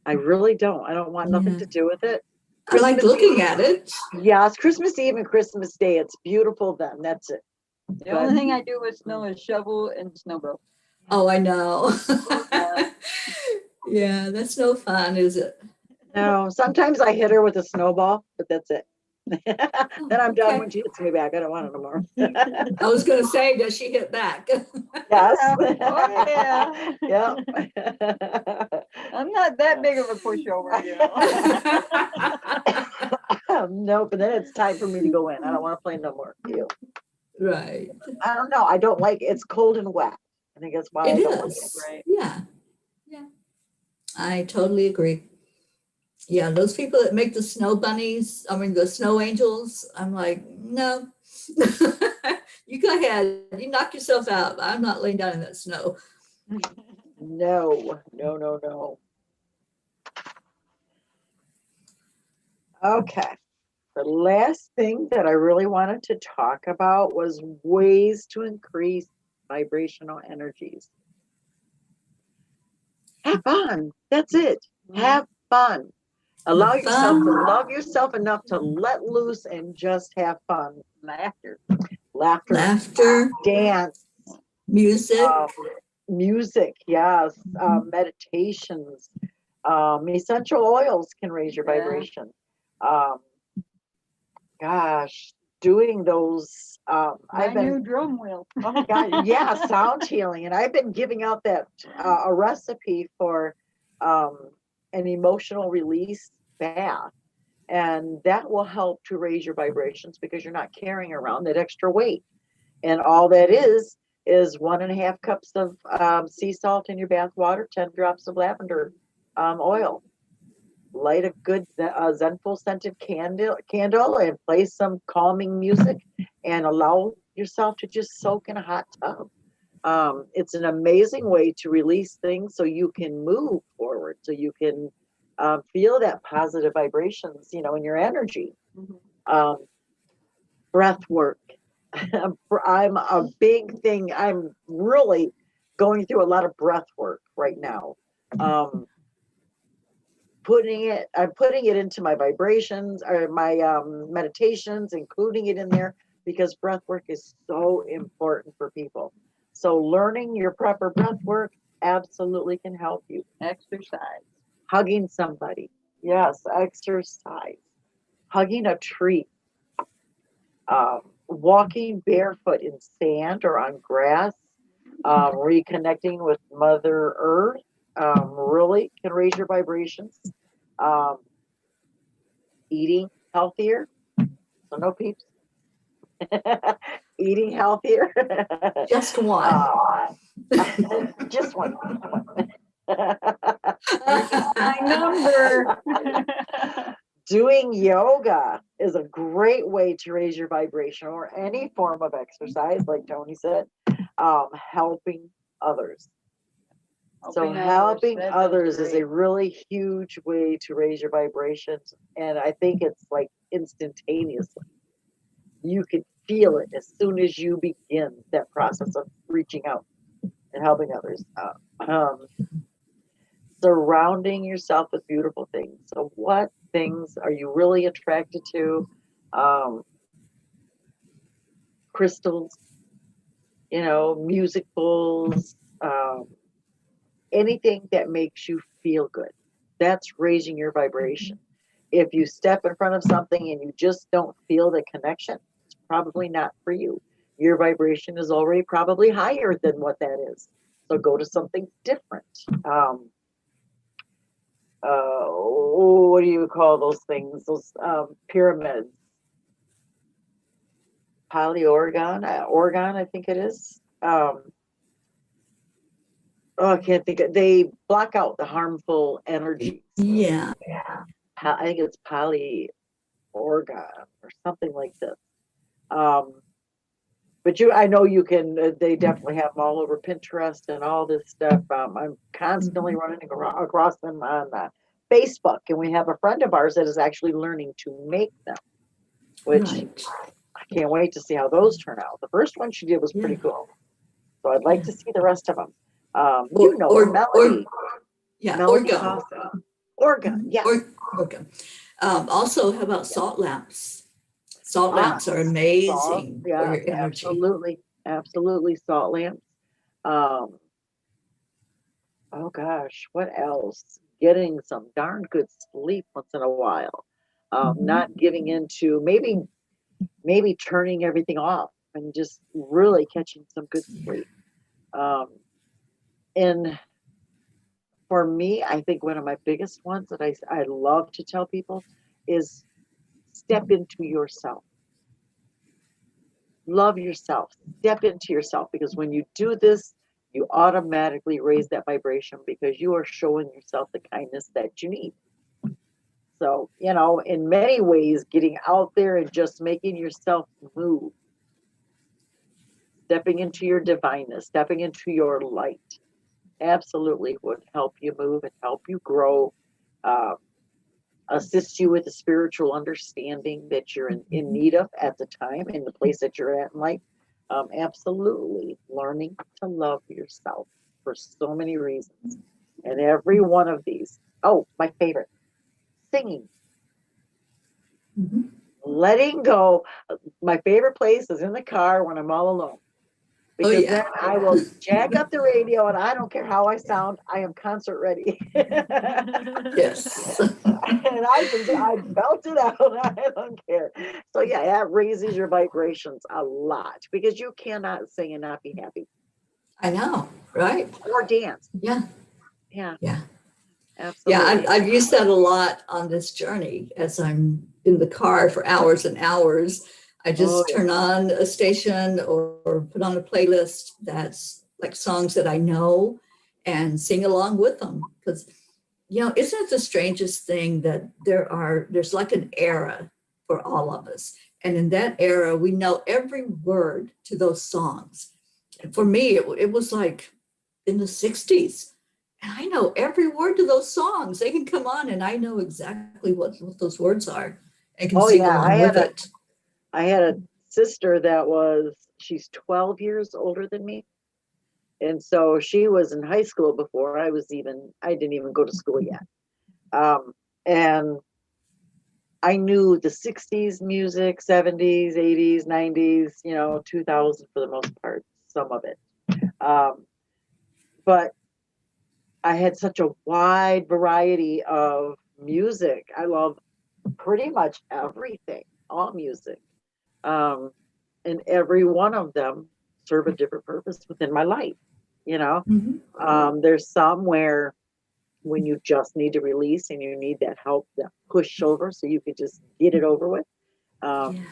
S2: I really don't. I don't want nothing to do with it.
S1: I like looking at it.
S2: Yeah, it's Christmas Eve and Christmas Day. It's beautiful then. That's it.
S3: The only thing I do with snow is shovel and snowball.
S1: Oh, I know. Yeah, that's no fun, is it?
S2: No, sometimes I hit her with a snowball, but that's it. Then I'm done when she hits me back. I don't want it no more.
S1: I was going to say, does she hit back?
S2: Yes.
S3: Oh, yeah.
S2: Yep.
S3: I'm not that big of a pushover, you know.
S2: No, but then it's time for me to go in. I don't want to play no more. Ew.
S1: Right.
S2: I don't know. I don't like it. It's cold and wet. I think that's why I don't like it.
S1: Right. Yeah. Yeah. I totally agree. Yeah, those people that make the snow bunnies, I mean, the snow angels, I'm like, no. You go ahead, you knock yourself out. I'm not laying down in that snow.
S2: No, no, no, no. Okay. The last thing that I really wanted to talk about was ways to increase vibrational energies. Have fun. That's it. Have fun. Allow
S1: Have
S2: yourself to
S1: fun,
S2: love yourself enough to let loose and just have fun. Laughter,
S1: laughter,
S2: dance,
S1: music.
S2: um, music, yes, meditations, essential oils can raise your vibration. Um, gosh, doing those.
S3: My
S2: I've been,
S3: new drum wheel.
S2: oh my God, yeah, sound healing. And I've been giving out that a recipe for um, an emotional release bath. And that will help to raise your vibrations because you're not carrying around that extra weight. And all that is 1.5 cups of sea salt in your bath water, 10 drops of lavender oil. Light a good Zenful scented candle and play some calming music and allow yourself to just soak in a hot tub. It's an amazing way to release things so you can move forward, so you can feel that positive vibrations, in your energy. Um, breath work. I'm a big thing. I'm really going through a lot of breath work right now. Um, I'm putting it into my vibrations or my meditations, including it in there because breath work is so important for people. So learning your proper breath work absolutely can help you.
S3: Exercise.
S2: Hugging somebody. Yes, exercise. Hugging a tree. Walking barefoot in sand or on grass. Reconnecting with Mother Earth really can raise your vibrations. Um, eating healthier. So no peeps. Eating healthier.
S1: Just one.
S2: Just one.
S3: My number.
S2: Doing yoga is a great way to raise your vibration or any form of exercise, like Tony said. Helping others. So helping others is a really huge way to raise your vibrations. And I think it's like instantaneously. You can feel it as soon as you begin that process of reaching out and helping others. Um, Surrounding yourself with beautiful things. So what things are you really attracted to? Crystals, music bowls, anything that makes you feel good. That's raising your vibration. If you step in front of something and you just don't feel the connection, it's probably not for you. Your vibration is already probably higher than what that is. So go to something different. What do you call those things? Those pyramids. Polyorgon, orgon, I think it is. I can't think of. They block out the harmful energies.
S1: Yeah.
S2: I think it's polyorgon or something like this. But I know you can. They definitely have them all over Pinterest and all this stuff. I'm constantly running across them on Facebook, and we have a friend of ours that is actually learning to make them, which
S1: Right.
S2: I can't wait to see how those turn out. The first one she did was pretty cool, so I'd like to see the rest of them. Melody,
S1: yeah,
S2: Melody
S1: organ.
S2: Coffin, organ, yes.
S1: Organ. Also, how about salt lamps? Salt lamps are amazing for your energy.
S2: Absolutely, salt lamps. Oh gosh, what else? Getting some darn good sleep once in a while. Not giving into maybe turning everything off and just really catching some good sleep. And for me, I think one of my biggest ones that I love to tell people is step into yourself. Love yourself. Step into yourself because when you do this, you automatically raise that vibration because you are showing yourself the kindness that you need. So, you know, in many ways, getting out there and just making yourself move, stepping into your divineness, stepping into your light, absolutely would help you move and help you grow, uh, assist you with the spiritual understanding that you're in need of at the time, in the place that you're at in life. Absolutely learning to love yourself for so many reasons. And every one of these, oh, my favorite, singing.
S1: Mhm.
S2: Letting go. My favorite place is in the car when I'm all alone.
S1: Oh,
S2: Because
S1: yeah.
S2: then I will jack up the radio and I don't care how I sound, I am concert ready.
S1: Yes.
S2: And I belt it out. I don't care. So yeah, that raises your vibrations a lot because you cannot sing and not be happy
S1: I know, right?
S2: or dance.
S1: Yeah.
S2: Yeah,
S1: Yeah. Yeah,
S2: absolutely.
S1: I've used that a lot on this journey as I'm in the car for hours and hours. I
S2: Oh
S1: just
S2: yeah.
S1: turn on a station or put on a playlist that's like songs that I know and sing along with them. Because, you know, isn't it the strangest thing that there's like an era for all of us. And in that era, we know every word to those songs. And for me, it was like in the 60s. And I know every word to those songs. They can come on and I know exactly what those words are and can
S2: Oh
S1: sing
S2: yeah.
S1: along with it.
S2: I had a sister that she's 12 years older than me. And so she was in high school before I didn't even go to school yet. And I knew the 60s music, 70s, 80s, 90s, 2000 for the most part, some of it. Um, but I had such a wide variety of music. I love pretty much everything, all music. Um, and every one of them serve a different purpose within my life. You know,
S1: Mhm.
S2: there's some where when you just need to release and you need that help, that push over so you can just get it over with. Um,
S1: Yeah.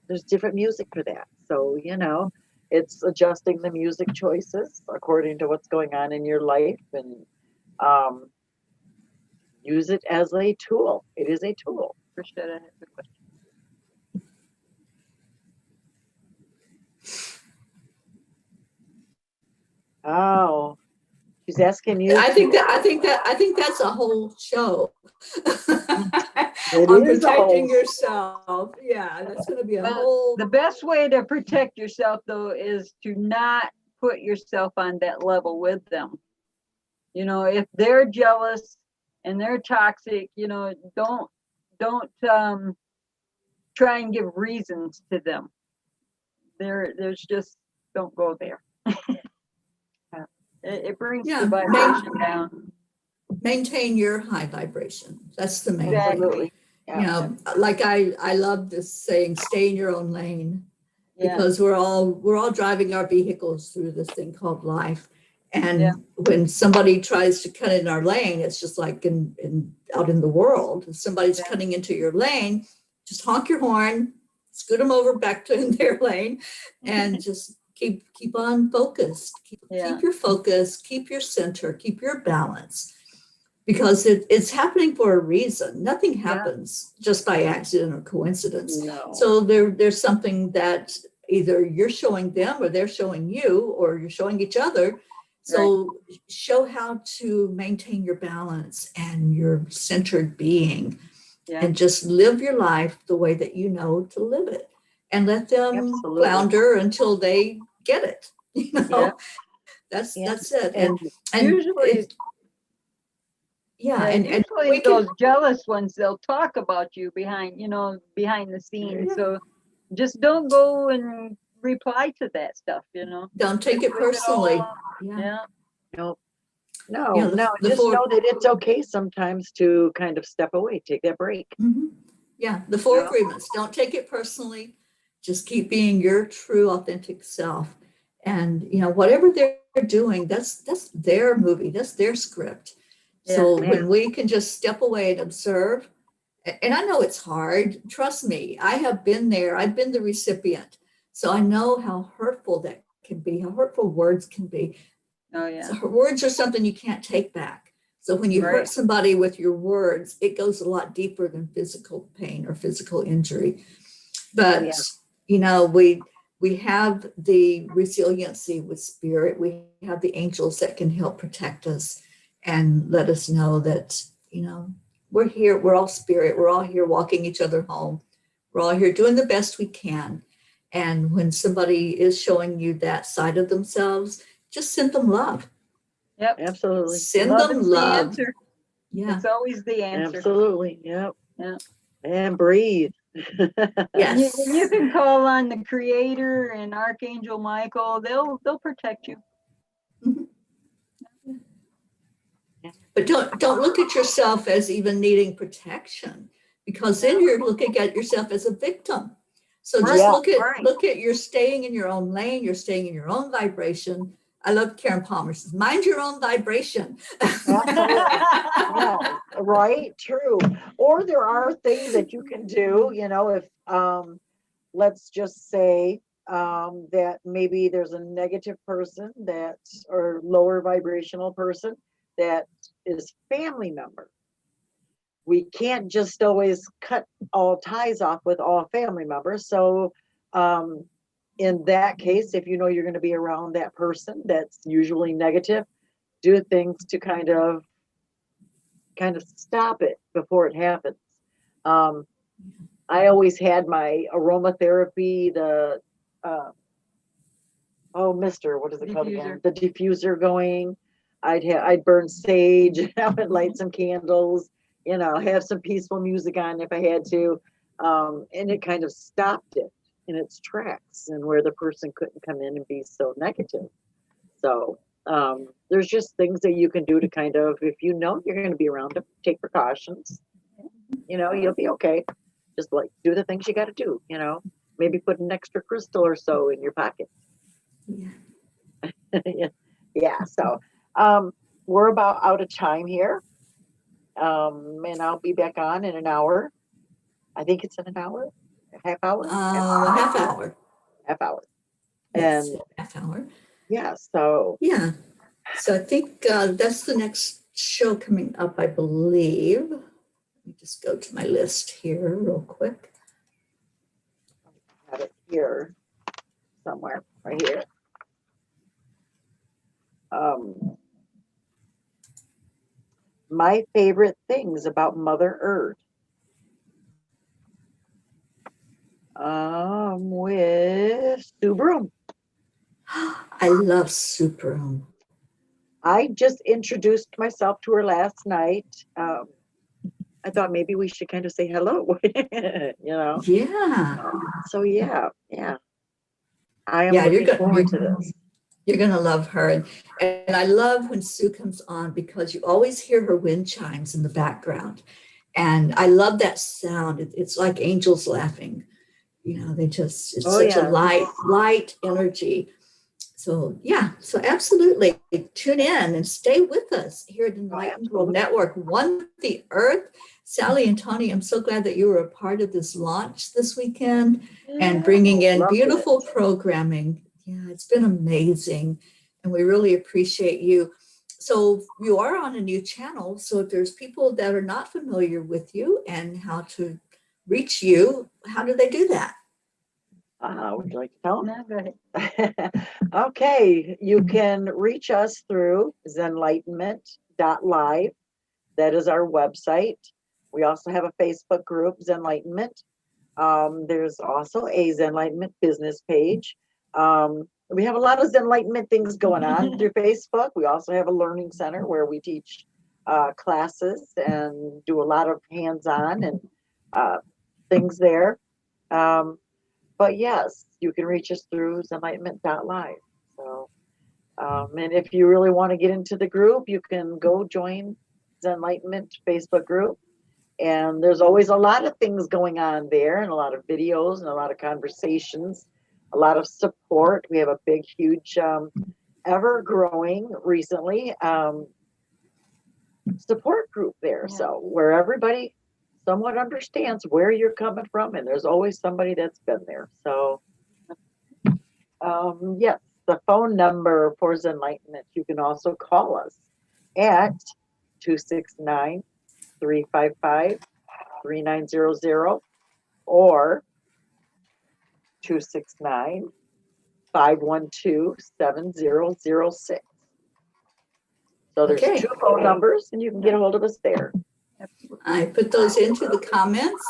S2: there's different music for that. So, it's adjusting the music choices according to what's going on in your life and um, use it as a tool. It is a tool.
S3: Rashida has a question.
S2: Oh, she's asking you
S1: I think that's a whole show
S2: it
S1: on
S2: is a whole
S1: protecting yourself. Yeah, that's going to be a
S3: Well,
S1: whole.
S3: the best way to protect yourself, though, is to not put yourself on that level with them. If they're jealous and they're toxic, don't try and give reasons to them. There's just don't go there. It brings the
S1: Yeah,
S3: vibration down.
S1: maintain your high vibration. That's the main thing.
S2: absolutely.
S1: You
S2: Yeah.
S1: know, like I love this saying, stay in your own lane,
S3: Yeah,
S1: because we're all driving our vehicles through this thing called life.
S3: yeah,
S1: And when somebody tries to cut in our lane, it's just like out in the world, if somebody's
S3: yeah,
S1: cutting into your lane, just honk your horn, scoot them over back to in their lane, and just keep on focused.
S3: yeah,
S1: Keep your focus, keep your center, keep your balance, because it's happening for a reason. Nothing
S3: yeah.
S1: happens just by accident or coincidence.
S2: No.
S1: So there's something that either you're showing them or they're showing you or you're showing each other. So show how to maintain your balance and your centered being,
S3: Yeah.
S1: and just live your life the way that you know to live it, and let them
S2: Absolutely.
S1: flounder until they get it.
S3: Yeah.
S1: That's
S2: Yeah.
S1: it.
S2: And
S1: And
S3: Usually,
S1: yeah,
S3: yeah,
S1: and
S3: usually
S1: we can.
S3: those jealous ones, they'll talk about you behind the scenes.
S1: Yeah.
S3: So just don't go and reply to that stuff.
S1: Don't take
S3: Just
S1: it
S3: leave it all
S1: personally.
S3: alone.
S1: Yeah.
S3: Yeah.
S2: no,
S1: You
S2: no,
S1: know,
S2: no.
S1: the
S2: Just
S1: four,
S2: know that it's okay sometimes to kind of step away, take that break.
S1: mhm. Yeah, the
S2: You
S1: four
S2: know?
S1: agreements. Don't take it personally. Just keep being your true, authentic self. And whatever they're doing, that's their movie. That's their script.
S3: Yeah.
S1: So
S2: Yeah.
S1: when we can just step away and observe, and I know it's hard. Trust me, I have been there. I've been the recipient. So I know how hurtful that can be, how hurtful words can be.
S3: Oh yeah.
S1: So words are something you can't take back. So when you hurt
S3: Right.
S1: somebody with your words, it goes a lot deeper than physical pain or physical injury. But,
S2: yeah.
S1: you know, we have the resiliency with spirit. We have the angels that can help protect us and let us know that, you know, we're here. We're all spirit. We're all here walking each other home. We're all here doing the best we can. And when somebody is showing you that side of themselves, just send them love.
S3: Yep.
S2: Absolutely.
S1: Send
S3: Love
S1: them
S3: is the
S1: love.
S3: answer.
S1: Yeah.
S3: It's always the answer.
S2: Absolutely. Yep.
S3: Yeah.
S2: And breathe.
S3: And you
S1: Yes.
S3: can call on the Creator and Archangel Michael. They'll protect you.
S1: Mhm. But don't look at yourself as even needing protection, because then you're looking at yourself as a victim. So just
S2: Yeah.
S1: look at you're staying in your own lane, you're staying in your own vibration. I love Karen Palmer says, mind your own vibration.
S2: Absolutely. Yeah, right, true. Or there are things that you can do, you know, if let's just say that maybe there's a negative person that or lower vibrational person that is family member. We can't just always cut all ties off with all family members. So um in that case, if you know you're going to be around that person that's usually negative, do things to kind of stop it before it happens. Um, I always had my aromatherapy, the Mister, what is it called again?
S3: Diffuser.
S2: The diffuser going. I'd burn sage. I would light some candles. You know, have some peaceful music on if I had to, and it kind of stopped it in its tracks, and where the person couldn't come in and be so negative. So there's just things that you can do to kind of, if you know you're going to be around them, take precautions. You know, you'll be okay. Just like do the things you got to do. You know, maybe put an extra crystal or so in your pocket.
S1: Yeah.
S2: Yeah. So we're about out of time here, and I'll be back on in an hour. I think it's in an hour, half hour,
S1: A half hour.
S2: half hour,
S1: Yes,
S2: and
S1: half hour.
S2: yeah. So
S1: Yeah. So I think that's the next show coming up, I believe. Let me just go to my list here real quick.
S2: I have it here somewhere, right here. My favorite things about Mother Earth. With Sue Broom.
S1: I love Super.
S2: I just introduced myself to her last night. I thought maybe we should kind of say hello, you know.
S1: Yeah.
S2: So yeah. I am
S1: Yeah,
S2: looking forward to this.
S1: you're gonna love her. And I love when Sue comes on because you always hear her wind chimes in the background. And I love that sound. It's like angels laughing. You know, it's
S2: Oh
S1: such a
S2: yeah.
S1: light energy. So yeah, so absolutely tune in and stay with us here at Enlightened World
S2: Absolutely.
S1: Network, One with the Earth. Sally and Tony, I'm so glad that you were a part of this launch this weekend and bringing in
S2: Loved
S1: beautiful
S2: it.
S1: programming. Yeah, it's been amazing, and we really appreciate you. So you are on a new channel. So if there's people that are not familiar with you and how to reach you, how do they do that?
S2: Would you like to tell them?
S3: No, go ahead.
S2: Okay, you can reach us through zenlightenment.live. That is our website. We also have a Facebook group, Zenlightenment. There's also a Zenlightenment business page. We have a lot of Zenlightenment things going on through Facebook. We also have a learning center where we teach classes and do a lot of hands-on and things there. But yes, you can reach us through zenlightenment.live. So, and if you really want to get into the group, you can go join Zenlightenment Facebook group. And there's always a lot of things going on there, and a lot of videos and a lot of conversations, a lot of support. We have a big, huge, ever growing recently support group there.
S3: Yeah.
S2: So where everybody somewhat understands where you're coming from, and there's always somebody that's been there. So yes, the phone number for Zenlightenment, you can also call us at 269-355-3900 or 269-512-7006. So there's
S1: Okay.
S2: 2 phone numbers and you can get a hold of us there.
S1: I put those into the comments.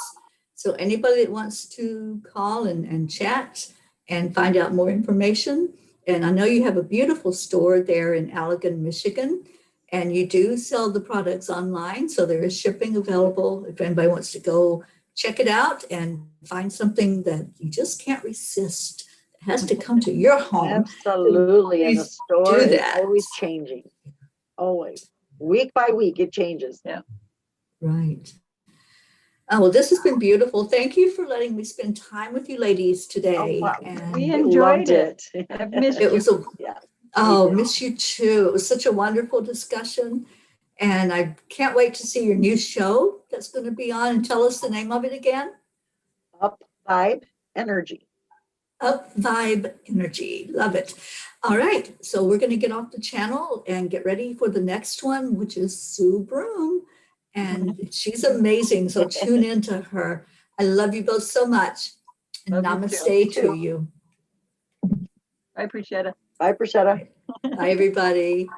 S1: So anybody that wants to call and chat and find out more information. And I know you have a beautiful store there in Allegan, Michigan, and you do sell the products online. So there is shipping available if anybody wants to go check it out and find something that you just can't resist. It has to come to your home.
S2: Absolutely. And the store
S1: do
S2: is
S1: that.
S2: always changing. Always. Week by week, it changes.
S3: Yeah.
S1: Right. Oh, well, this has been beautiful. Thank you for letting me spend time with you ladies today.
S2: Oh, wow.
S1: And
S3: We enjoyed
S2: loved
S3: it. I've missed
S1: it
S3: you.
S1: was a,
S2: Yeah.
S1: oh, miss you too. It was such a wonderful discussion. And I can't wait to see your new show that's going to be on. And tell us the name of it again.
S2: Up Vibe Energy.
S1: Up Vibe Energy. Love it. All right. So we're going to get off the channel and get ready for the next one, which is Sue Broom. And she's amazing. So tune into her. I love you both so much. And
S3: Love you
S1: namaste
S3: too.
S1: to you.
S3: I appreciate it.
S2: Bye, Prashetta.
S1: Bye, everybody.